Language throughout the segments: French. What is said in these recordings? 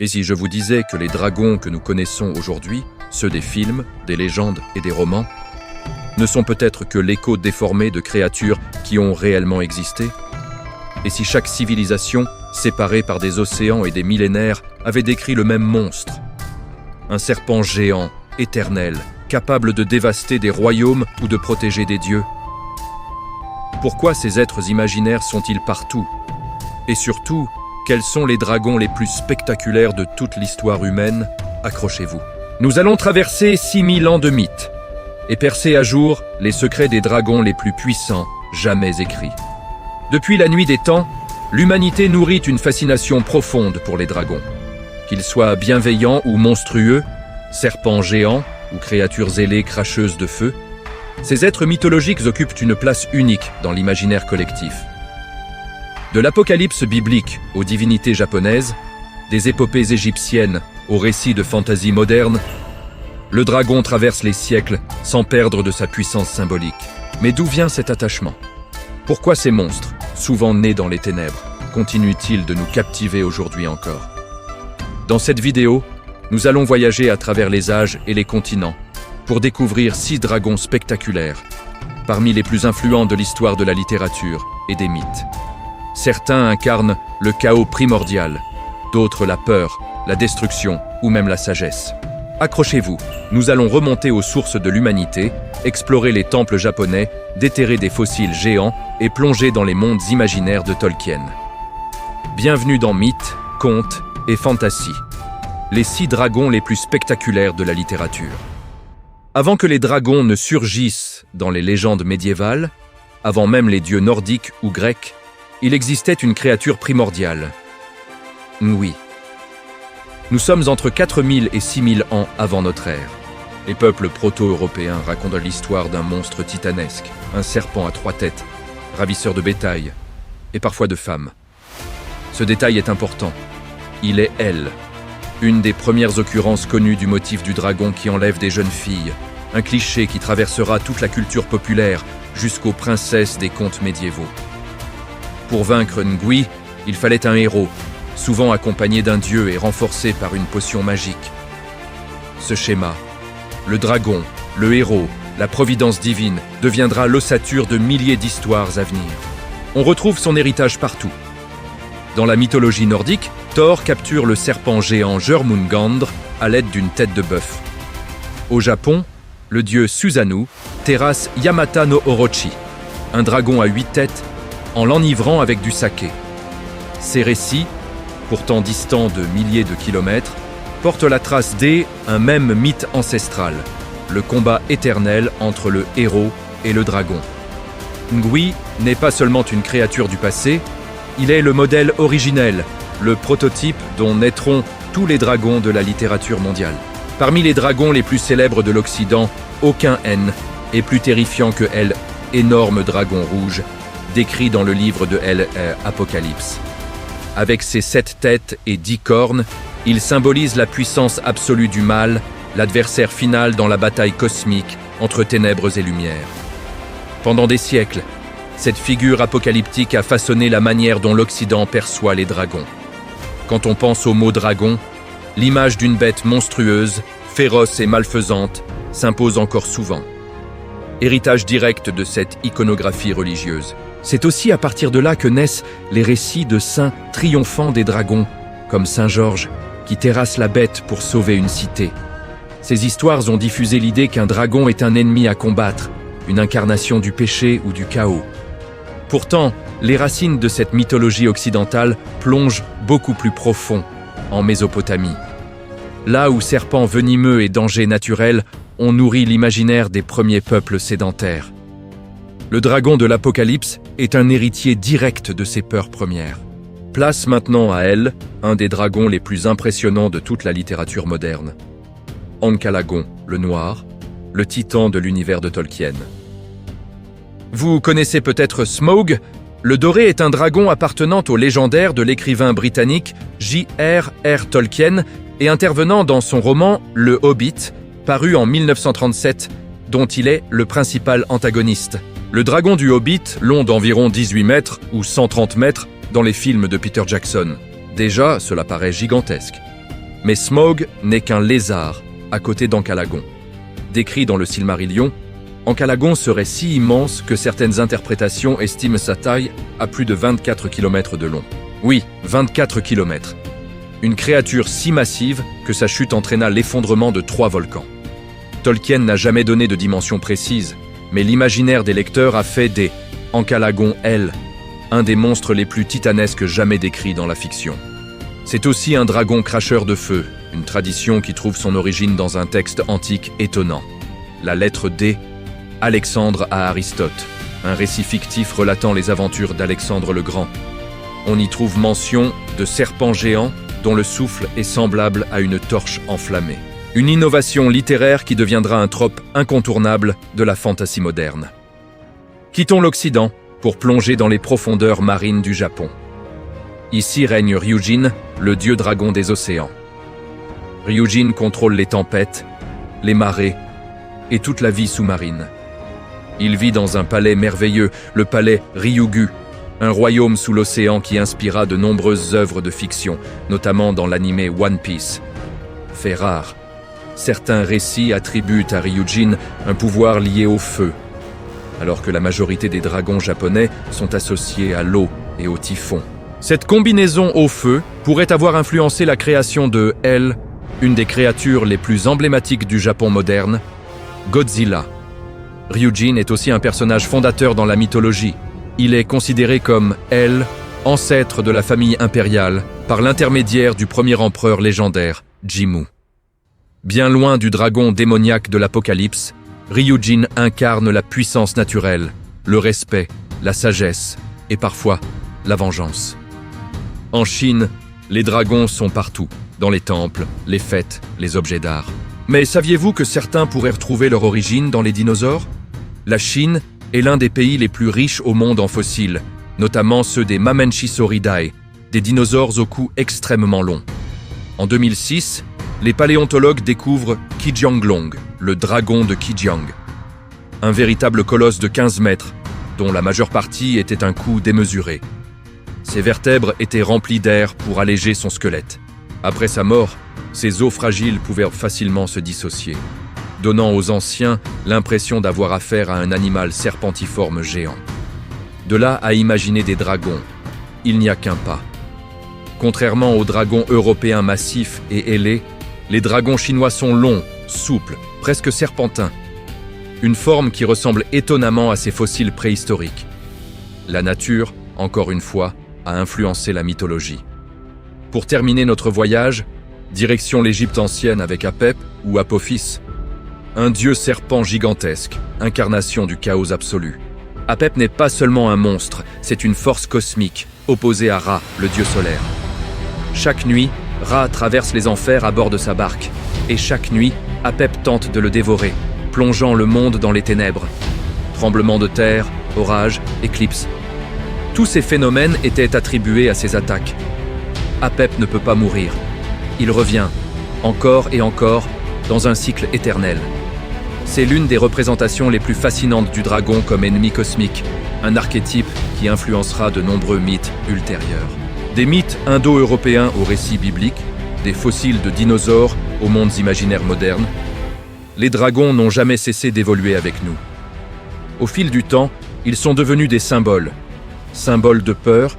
Et si je vous disais que les dragons que nous connaissons aujourd'hui, ceux des films, des légendes et des romans, ne sont peut-être que l'écho déformé de créatures qui ont réellement existé? Et si chaque civilisation, séparée par des océans et des millénaires, avait décrit le même monstre? Un serpent géant, éternel, capable de dévaster des royaumes ou de protéger des dieux? Pourquoi ces êtres imaginaires sont-ils partout? Et surtout, quels sont les dragons les plus spectaculaires de toute l'histoire humaine? Accrochez-vous. Nous allons traverser 6000 ans de mythes et percer à jour les secrets des dragons les plus puissants jamais écrits. Depuis la nuit des temps, l'humanité nourrit une fascination profonde pour les dragons. Qu'ils soient bienveillants ou monstrueux, serpents géants ou créatures ailées cracheuses de feu, ces êtres mythologiques occupent une place unique dans l'imaginaire collectif. De l'apocalypse biblique aux divinités japonaises, des épopées égyptiennes aux récits de fantasy moderne, le dragon traverse les siècles sans perdre de sa puissance symbolique. Mais d'où vient cet attachement? Pourquoi ces monstres, souvent nés dans les ténèbres, continuent-ils de nous captiver aujourd'hui encore? Dans cette vidéo, nous allons voyager à travers les âges et les continents pour découvrir 6 dragons spectaculaires, parmi les plus influents de l'histoire de la littérature et des mythes. Certains incarnent le chaos primordial, d'autres la peur, la destruction ou même la sagesse. Accrochez-vous, nous allons remonter aux sources de l'humanité, explorer les temples japonais, déterrer des fossiles géants et plonger dans les mondes imaginaires de Tolkien. Bienvenue dans Mythes, Contes et Fantasy, les 6 dragons les plus spectaculaires de la littérature. Avant que les dragons ne surgissent dans les légendes médiévales, avant même les dieux nordiques ou grecs, il existait une créature primordiale. Ngui. Nous sommes entre 4000 et 6000 ans avant notre ère. Les peuples proto-européens racontent l'histoire d'un monstre titanesque, un serpent à 3 têtes, ravisseur de bétail, et parfois de femmes. Ce détail est important. Il est elle, une des premières occurrences connues du motif du dragon qui enlève des jeunes filles, un cliché qui traversera toute la culture populaire jusqu'aux princesses des contes médiévaux. Pour vaincre Ngui, il fallait un héros, souvent accompagné d'un dieu et renforcé par une potion magique. Ce schéma, le dragon, le héros, la providence divine, deviendra l'ossature de milliers d'histoires à venir. On retrouve son héritage partout. Dans la mythologie nordique, Thor capture le serpent géant Jörmungandr à l'aide d'une tête de bœuf. Au Japon, le dieu Susanoo terrasse Yamata no Orochi, un dragon à 8 têtes, en l'enivrant avec du saké. Ces récits, pourtant distants de milliers de kilomètres, portent la trace d'un même mythe ancestral, le combat éternel entre le héros et le dragon. Ngui n'est pas seulement une créature du passé, il est le modèle originel, le prototype dont naîtront tous les dragons de la littérature mondiale. Parmi les dragons les plus célèbres de l'Occident, aucun N est plus terrifiant que L, énorme dragon rouge, décrit dans le livre de Apocalypse. Avec ses 7 têtes et 10 cornes, il symbolise la puissance absolue du mal, l'adversaire final dans la bataille cosmique entre ténèbres et lumière. Pendant des siècles, cette figure apocalyptique a façonné la manière dont l'Occident perçoit les dragons. Quand on pense au mot dragon, l'image d'une bête monstrueuse, féroce et malfaisante s'impose encore souvent. Héritage direct de cette iconographie religieuse. C'est aussi à partir de là que naissent les récits de saints triomphants des dragons, comme Saint Georges, qui terrasse la bête pour sauver une cité. Ces histoires ont diffusé l'idée qu'un dragon est un ennemi à combattre, une incarnation du péché ou du chaos. Pourtant, les racines de cette mythologie occidentale plongent beaucoup plus profond, en Mésopotamie. Là où serpents venimeux et dangers naturels ont nourri l'imaginaire des premiers peuples sédentaires. Le dragon de l'Apocalypse est un héritier direct de ces peurs premières. Place maintenant à elle, un des dragons les plus impressionnants de toute la littérature moderne. Ankalagon, le noir, le titan de l'univers de Tolkien. Vous connaissez peut-être Smaug. Le doré est un dragon appartenant au légendaire de l'écrivain britannique J.R.R. Tolkien et intervenant dans son roman Le Hobbit, paru en 1937, dont il est le principal antagoniste. Le dragon du Hobbit, long d'environ 18 mètres ou 130 mètres dans les films de Peter Jackson. Déjà, cela paraît gigantesque. Mais Smaug n'est qu'un lézard à côté d'Encalagon. Décrit dans le Silmarillion, Encalagon serait si immense que certaines interprétations estiment sa taille à plus de 24 km de long. Oui, 24 km. Une créature si massive que sa chute entraîna l'effondrement de 3 volcans. Tolkien n'a jamais donné de dimension précise, mais l'imaginaire des lecteurs a fait des Encalagon L, un des monstres les plus titanesques jamais décrits dans la fiction. C'est aussi un dragon cracheur de feu, une tradition qui trouve son origine dans un texte antique étonnant. La lettre D, Alexandre à Aristote, un récit fictif relatant les aventures d'Alexandre le Grand. On y trouve mention de serpents géants dont le souffle est semblable à une torche enflammée. Une innovation littéraire qui deviendra un trope incontournable de la fantasy moderne. Quittons l'Occident pour plonger dans les profondeurs marines du Japon. Ici règne Ryujin, le dieu dragon des océans. Ryujin contrôle les tempêtes, les marées et toute la vie sous-marine. Il vit dans un palais merveilleux, le palais Ryugu, un royaume sous l'océan qui inspira de nombreuses œuvres de fiction, notamment dans l'anime One Piece. Fait rare, certains récits attribuent à Ryujin un pouvoir lié au feu, alors que la majorité des dragons japonais sont associés à l'eau et au typhon. Cette combinaison au feu pourrait avoir influencé la création de L, une des créatures les plus emblématiques du Japon moderne, Godzilla. Ryujin est aussi un personnage fondateur dans la mythologie. Il est considéré comme L, ancêtre de la famille impériale, par l'intermédiaire du premier empereur légendaire, Jimmu. Bien loin du dragon démoniaque de l'Apocalypse, Ryujin incarne la puissance naturelle, le respect, la sagesse et parfois la vengeance. En Chine, les dragons sont partout, dans les temples, les fêtes, les objets d'art. Mais saviez-vous que certains pourraient retrouver leur origine dans les dinosaures ? La Chine est l'un des pays les plus riches au monde en fossiles, notamment ceux des Mamenchisauridae, des dinosaures au cou extrêmement long. En 2006, les paléontologues découvrent Qijianglong, le dragon de Qijiang. Un véritable colosse de 15 mètres, dont la majeure partie était un cou démesuré. Ses vertèbres étaient remplies d'air pour alléger son squelette. Après sa mort, ses os fragiles pouvaient facilement se dissocier, donnant aux anciens l'impression d'avoir affaire à un animal serpentiforme géant. De là à imaginer des dragons, il n'y a qu'un pas. Contrairement aux dragons européens massifs et ailés, les dragons chinois sont longs, souples, presque serpentins. Une forme qui ressemble étonnamment à ces fossiles préhistoriques. La nature, encore une fois, a influencé la mythologie. Pour terminer notre voyage, direction l'Égypte ancienne avec Apep ou Apophis, un dieu serpent gigantesque, incarnation du chaos absolu. Apep n'est pas seulement un monstre, c'est une force cosmique, opposée à Ra, le dieu solaire. Chaque nuit, Ra traverse les enfers à bord de sa barque, et chaque nuit, Apep tente de le dévorer, plongeant le monde dans les ténèbres. Tremblements de terre, orages, éclipses. Tous ces phénomènes étaient attribués à ses attaques. Apep ne peut pas mourir. Il revient, encore et encore, dans un cycle éternel. C'est l'une des représentations les plus fascinantes du dragon comme ennemi cosmique, un archétype qui influencera de nombreux mythes ultérieurs. Des mythes indo-européens aux récits bibliques, des fossiles de dinosaures aux mondes imaginaires modernes, les dragons n'ont jamais cessé d'évoluer avec nous. Au fil du temps, ils sont devenus des symboles. Symboles de peur,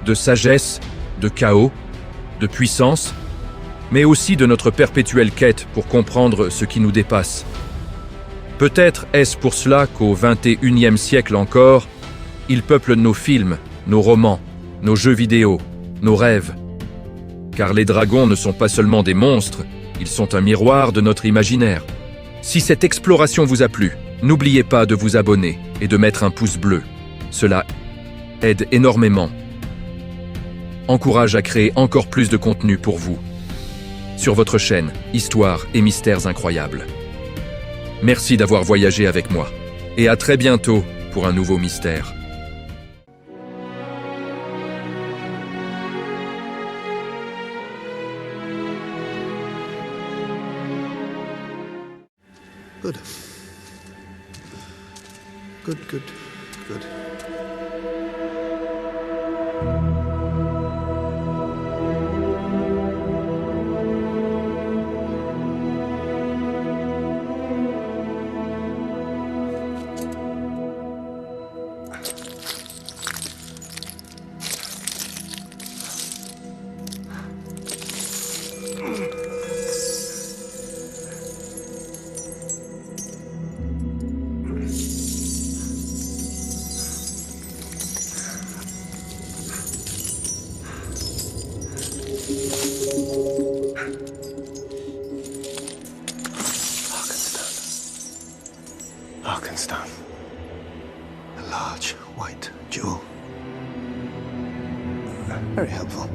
de sagesse, de chaos, de puissance, mais aussi de notre perpétuelle quête pour comprendre ce qui nous dépasse. Peut-être est-ce pour cela qu'au XXIe siècle encore, ils peuplent nos films, nos romans, nos jeux vidéo, nos rêves. Car les dragons ne sont pas seulement des monstres, ils sont un miroir de notre imaginaire. Si cette exploration vous a plu, n'oubliez pas de vous abonner et de mettre un pouce bleu. Cela aide énormément. Encourage à créer encore plus de contenu pour vous. Sur votre chaîne, Histoires et Mystères Incroyables. Merci d'avoir voyagé avec moi. Et à très bientôt pour un nouveau mystère. Good. Good, good, good. Dragonstone. A large white jewel. Very helpful.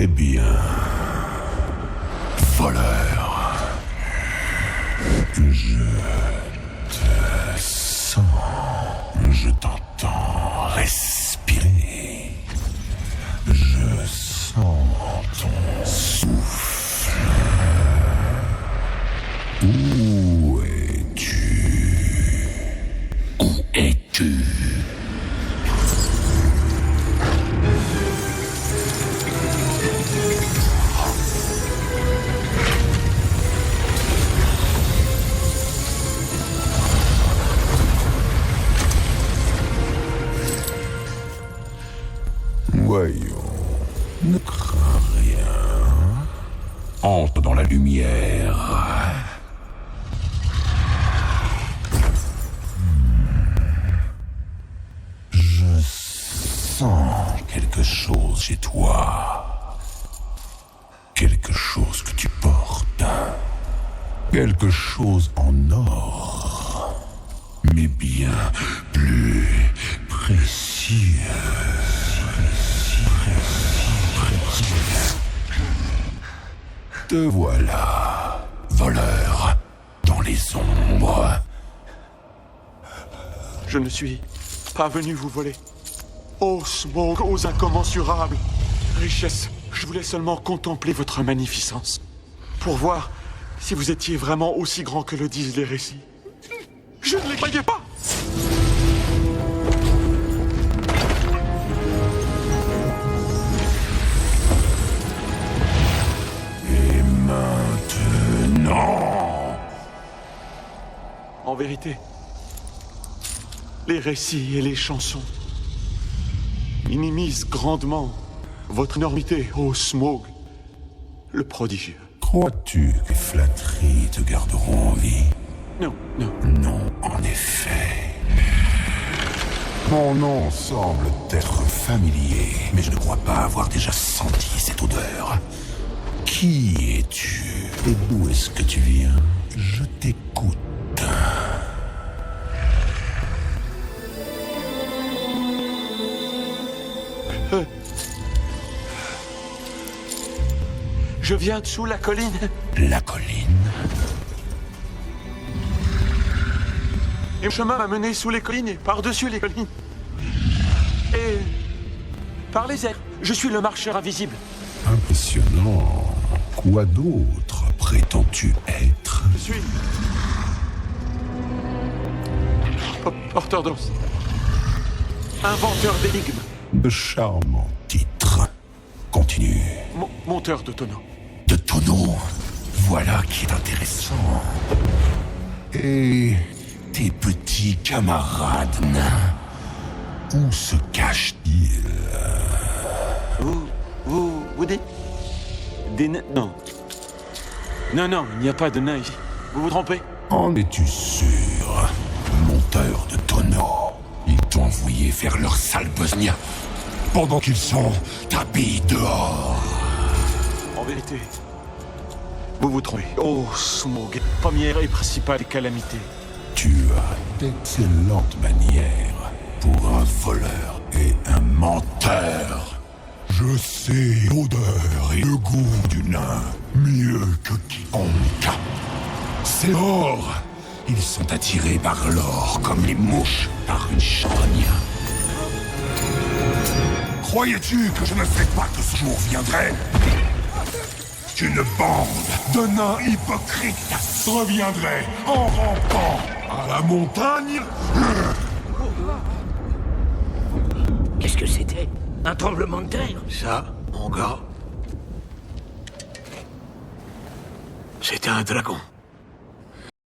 Eh bien, voleur, je te sens, je t'entends respirer, je sens ton souffle. Où es-tu? Où es-tu? Voyons, ne crains rien. Entre dans la lumière. Je sens quelque chose chez toi. Quelque chose que tu portes. Quelque chose en or. Mais bien plus précieux. Te voilà, voleur, dans les ombres. Je ne suis pas venu vous voler. Ô Smaug, aux incommensurables richesses, je voulais seulement contempler votre magnificence. Pour voir si vous étiez vraiment aussi grand que le disent les récits. Je ne les croyais pas! Et maintenant... En vérité, les récits et les chansons minimisent grandement votre énormité, ô Smaug, le prodigieux. Crois-tu que les flatteries te garderont en vie? Non, non. Non, en effet. Mon nom semble t'être familier, mais je ne crois pas avoir déjà senti cette odeur. Qui es-tu? Et d'où est-ce que tu viens? Je t'écoute. Je viens de sous la colline. La colline? Et le chemin m'a mené sous les collines et par-dessus les collines. Et par les airs. Je suis le marcheur invisible. Impressionnant. Quoi d'autre prétends-tu être? Je suis... porteur d'os. Inventeur d'énigmes. De charmants titres. Continue. Monteur de tonneaux. De tonneaux. Voilà qui est intéressant. Et tes petits camarades nains, où se cachent-ils? Vous dites... Des nains... Non. Non, il n'y a pas de nains ici. Vous vous trompez? En es-tu sûr? Monteur de tonneaux. Ils t'ont envoyé faire leur sale besogne pendant qu'ils sont tapis dehors. En vérité, vous vous trompez. Oh, Smaug, première et principale calamité. Tu as d'excellentes manières pour un voleur et un menteur. Je sais l'odeur et le goût du nain mieux que quiconque. Ces morts, ils sont attirés par l'or comme les mouches par une charogne. Croyais-tu que je ne sais pas que ce jour viendrait? Une bande de nains hypocrites reviendrait en rampant à la montagne. Qu'est-ce que c'était? Un tremblement de terre? Ça, mon gars, c'était un dragon.